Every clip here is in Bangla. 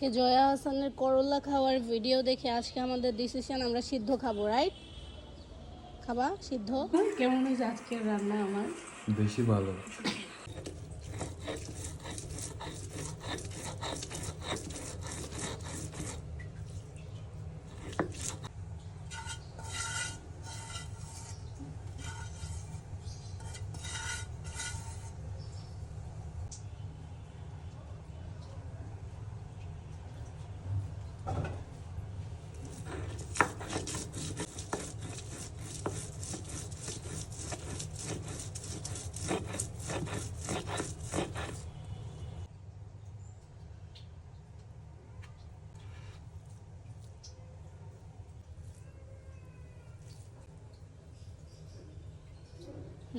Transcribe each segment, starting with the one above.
কালকে জয়া হাসানের করলা খাওয়ার ভিডিও দেখে আজকে আমাদের ডিসিশন আমরা সিদ্ধ খাবো, রাইট? খাবা সিদ্ধ? কেমন হয়েছে আজকের রান্না আমার? বেশি ভালো।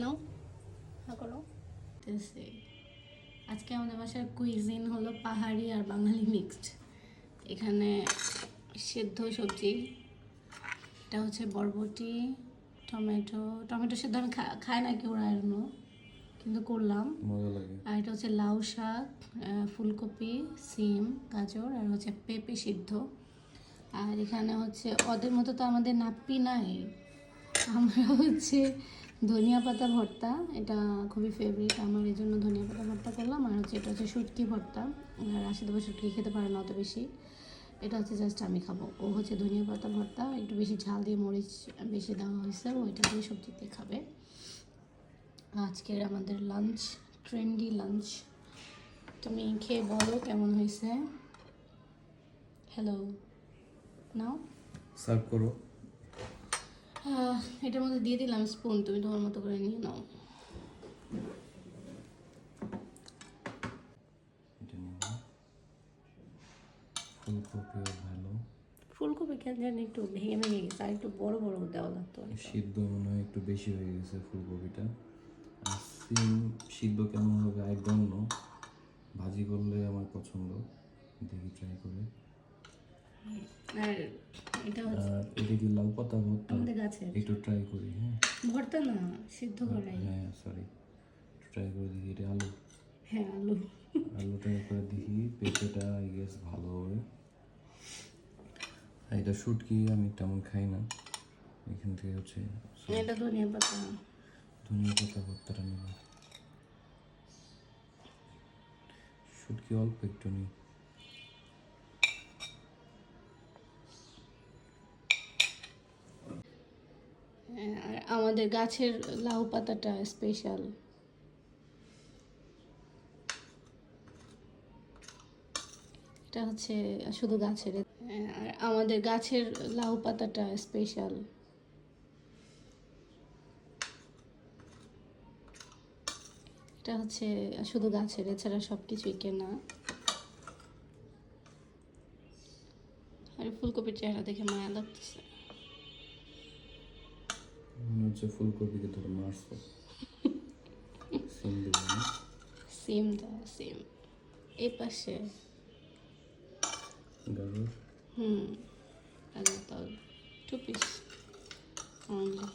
নাও, হ্যাঁ করো। আজকে আমাদের বাসার কুইজিন হলো পাহাড়ি আর বাঙালি মিক্সড। এখানে সেদ্ধ সবজি, এটা হচ্ছে বরবটি, টমেটো। টমেটো সেদ্ধ আমি খাই না কেউ, আয়রনো, কিন্তু করলাম। মজা লাগে। আর এটা হচ্ছে লাউ শাক, ফুলকপি, সিম, গাজর, আর হচ্ছে পেঁপে সিদ্ধ। আর এখানে হচ্ছে ওদের মতো তো আমাদের নাপ্পি নাই, আমরা হচ্ছে ধনিয়া পাতা ভর্তা। এটা খুবই ফেভারিট আমার, এই জন্য ধনিয়া পাতা ভর্তা করলাম। আর হচ্ছে এটা হচ্ছে শুটকি ভর্তা। আর রাশিদ আবার শুটকি খেতে পারে না অত বেশি, এটা হচ্ছে জাস্ট আমি খাবো। ও হচ্ছে ধনিয়া পাতা ভর্তা একটু বেশি ঝাল দিয়ে, মরিচ বেশি দেওয়া হয়েছে, ওইটা দিয়ে সবজিতে খাবে। আজকের আমাদের লাঞ্চ, ট্রেন্ডি লাঞ্চ। তুমি খেয়ে বলো কেমন হয়েছে। হ্যালো, নাও সার্ভ করো। এটার মধ্যে দিয়ে দিলাম স্পুন, তুমি তোমার মতো করে নিয়ে নাও। এটা নিয়ে নাও। ফুলকপিও ভালো। ফুলকপি কেন জানি একটু ভেঙে ভেঙে গেছে, আর একটু বড় বড় দেওয়া লাগতো। সিদ্ধ মনে হয় একটু বেশি হয়ে গেছে ফুলকপিটা। আর সিম সিদ্ধ কেমন হবে আই ডোন্ট নো। ভাজি করলে আমার পছন্দ, দেখি ট্রাই করে। আর এটা হচ্ছে আর এটা কি লাউ পাতা ভর্তা? আমাদের গাছের একটু ট্রাই করি। হ্যাঁ, ভর্তা না, সিদ্ধ করাই। হ্যাঁ সরি, ট্রাই করে দেখি। এটা আলু, হ্যাঁ আলু। আলু ট্রাই করে দেখি। পেঁপেটা আই গেস ভালো হবে। আর এটা শুটকি আমি তেমন খাই না, এখান থেকে হচ্ছে এটা ধনিয়া পাতা। ধনিয়া পাতা ভর্তাটা নেব। শুটকি অল্প একটু নিই। আর আমাদের গাছের লাউ পাতাটা স্পেশাল। এটা হচ্ছে শুধু গাছের। আর আমাদের গাছের লাউ পাতাটা স্পেশাল। এটা হচ্ছে শুধু গাছের, এছাড়া সব কিছুই কেনা। আর ফুলকপির চেহারা দেখে মায়া লাগতেছে। মনে হচ্ছে ফুলকপিকে ধরে মারছো। সিম দিব না? সিম দাও, সিম এই পাশে। গাজর আগে দাও 2 পিস অনলি।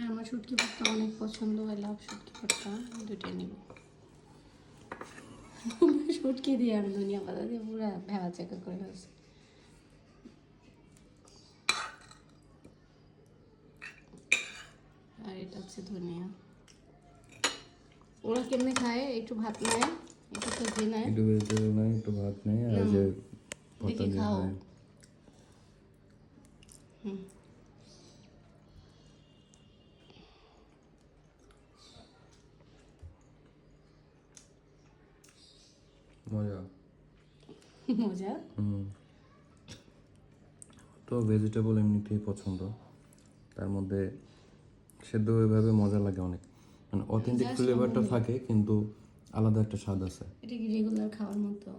আমার শুটকি ভর্তা অনেক পছন্দ, আই লাভ শুটকি ভর্তা, দুটোই নিব। শুটকি দিয়ে আমি ধনিয়া পাতা দিয়ে পুরো ভেবা চাকা করে ফেলছি। আর এটা হচ্ছে ধনিয়া। ওরা কেমনে খায়, একটু ভাত নেয়, একটু সবজি নেয়। একটু ভেজিটেবল নেই, একটু ভাত নেই, আর যে ভর্তা দেখি দিয়ে খাও। খায়। মজা। মজা। তো ভেজিটেবল এমনিতেই পছন্দ, তার মধ্যে সেদ্ধ ওইভাবে মজা লাগে অনেক। মানে অথেন্টিক ফ্লেভারটা থাকে, কিন্তু আলাদা একটা স্বাদ আছে। এটা কি রেগুলার খাওয়ার মতো?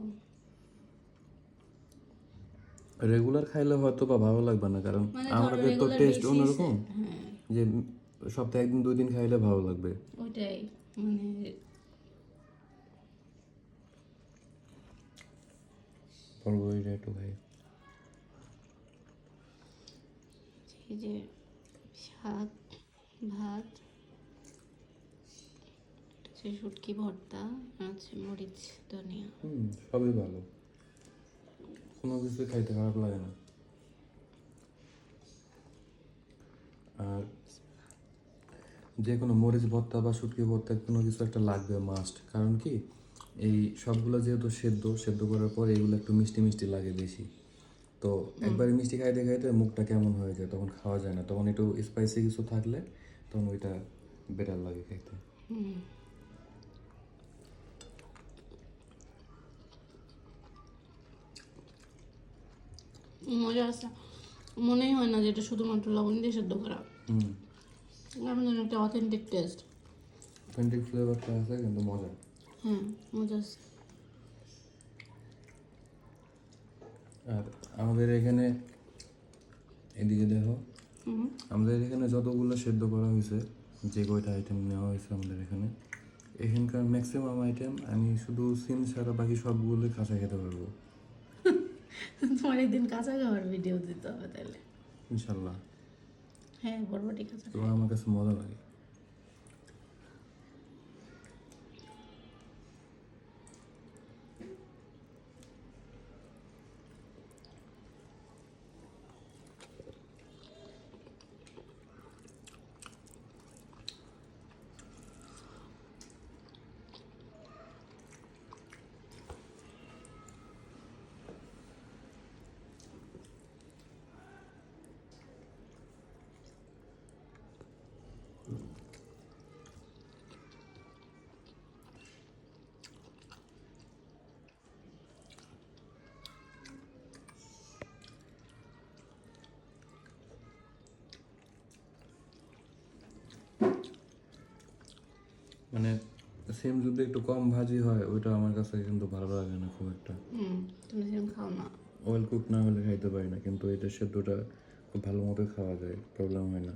রেগুলার খাইলে হয়তো বা ভালো লাগবে না, কারণ মানে আমাদের তো রেগুলার টেস্ট বেশি। অন্যরকম। হ্যাঁ যে সপ্তাহে 1 দিন 2 দিন খাইলে ভালো লাগবে। ওইটাই, মানে পরবর্তীটা একটু খাই। এই যে শাক, ভাত, হচ্ছে শুটকি ভর্তা, আর হচ্ছে মরিচ ধনিয়া। সবই ভালো, কোনো কিছু খাইতে খারাপ লাগে না। আর যে কোনো মরিচ ভর্তা বা শুটকি ভর্তা কোনো কিছু একটা লাগবে মাস্ট, কারণ কি এই সবগুলো যেহেতু সেদ্ধ সেদ্ধ করার পর এগুলো একটু মিষ্টি মিষ্টি লাগে বেশি, তো একবারে মিষ্টি খাইতে খাইতে মুখটা কেমন হয়ে যায়, তখন খাওয়া যায় না। তখন একটু স্পাইসি কিছু থাকলে তখন ওইটা বেটার লাগে খাইতে। মজা আছে, মনেই হয় না যে এটা শুধুমাত্র লবণ দিয়ে সেদ্ধ করা। আমি জানি একটা অথেন্টিক টেস্ট। অথেন্টিক ফ্লেভারটা আছে কিন্তু মজা। হ্যাঁ, মজা আছে। আর আমাদের এখানে এদিকে দেখো, আমাদের এখানে যতগুলো সেদ্ধ করা হয়েছে, যে কয়টা আইটেম নেওয়া হয়েছে আমাদের এখানে, এখানকার ম্যাক্সিমাম আইটেম আমি শুধু সিম ছাড়া বাকি সবগুলোই কাঁচা খেতে পারবো তোমার একদিন কাঁচা খাওয়ার ভিডিও দিতে হবে তাহলে। ইনশাল্লাহ। হ্যাঁ, বরবটি কাঁচা। তো আমার কাছে মজা লাগে। মানে সিম যদি একটু কম ভাজি হয় ওইটা আমার কাছে কিন্তু ভালো লাগে না খুব একটা। তুমি সেরকম খাও না। অয়েল কুক না হলে খাইতে পারি না, কিন্তু এটা সেদ্ধটা খুব ভালো মতো খাওয়া যায়, প্রবলেম হয় না।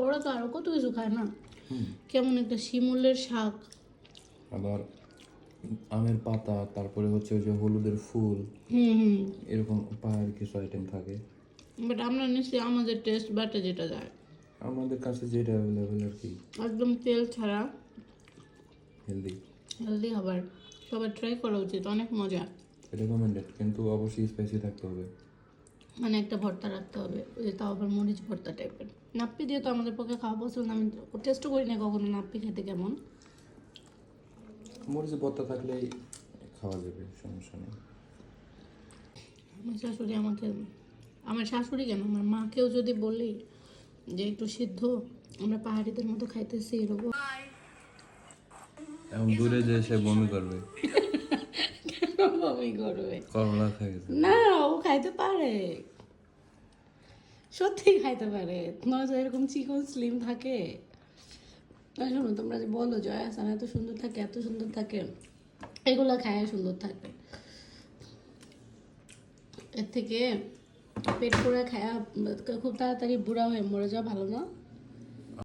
ওরা তো আরো কত কিছু খায় না, কেমন একটা শিমুলের শাক, আবার আমের পাতা, তারপরে হচ্ছে ওই যে হলুদের ফুল, এরকম পাহাড়ি কিছু আইটেম থাকে। বাট আমরা নিশ্চয়ই আমাদের টেস্ট বাটে যেটা যায়, আমাদের কাছে যেটা অ্যাভেলেবেল আর কি, একদম তেল ছাড়া হেলদি, হেলদি খাবার। সবার ট্রাই করা উচিত, অনেক মজা। রেকমেন্ডেড, কিন্তু অবশ্যই স্পাইসি থাকতে হবে। মানে একটা ভর্তা রাখতে হবে, ওই যে তাও আবার মরিচ ভর্তা টাইপের। নাপ্পি দিয়ে তো আমাদের পক্ষে খাওয়া পছন্দ, আমি টেস্টও করি না কখনো নাপ্পি খেতে কেমন। মরিচে ভর্তা থাকলেই খাওয়া যাবে, সমস্যা নেই। আমার শাশুড়ি আমাকে, আমার শাশুড়ি কেন, আমার মাকেও যদি বলি যে একটু সিদ্ধ, আমরা পাহাড়িদের মতো খাইতেছি এরকম, এখন দূরে যে সে বমি করবে, বমি করবে। করলা খাইছে। না, ও খাইতে পারে, সত্যি খাইতে পারে। নয়তো এরকম চিকন স্লিম থাকে। আর শোনো, তোমরা যে বলো জয়া আসান এত সুন্দর থাকে, এত সুন্দর থাকে, এগুলো খায় সুন্দর থাকবে। এর থেকে পেট পুরা খায়া খুব তাড়াতাড়ি বুড়া হয়ে মরে যাওয়া ভালো না।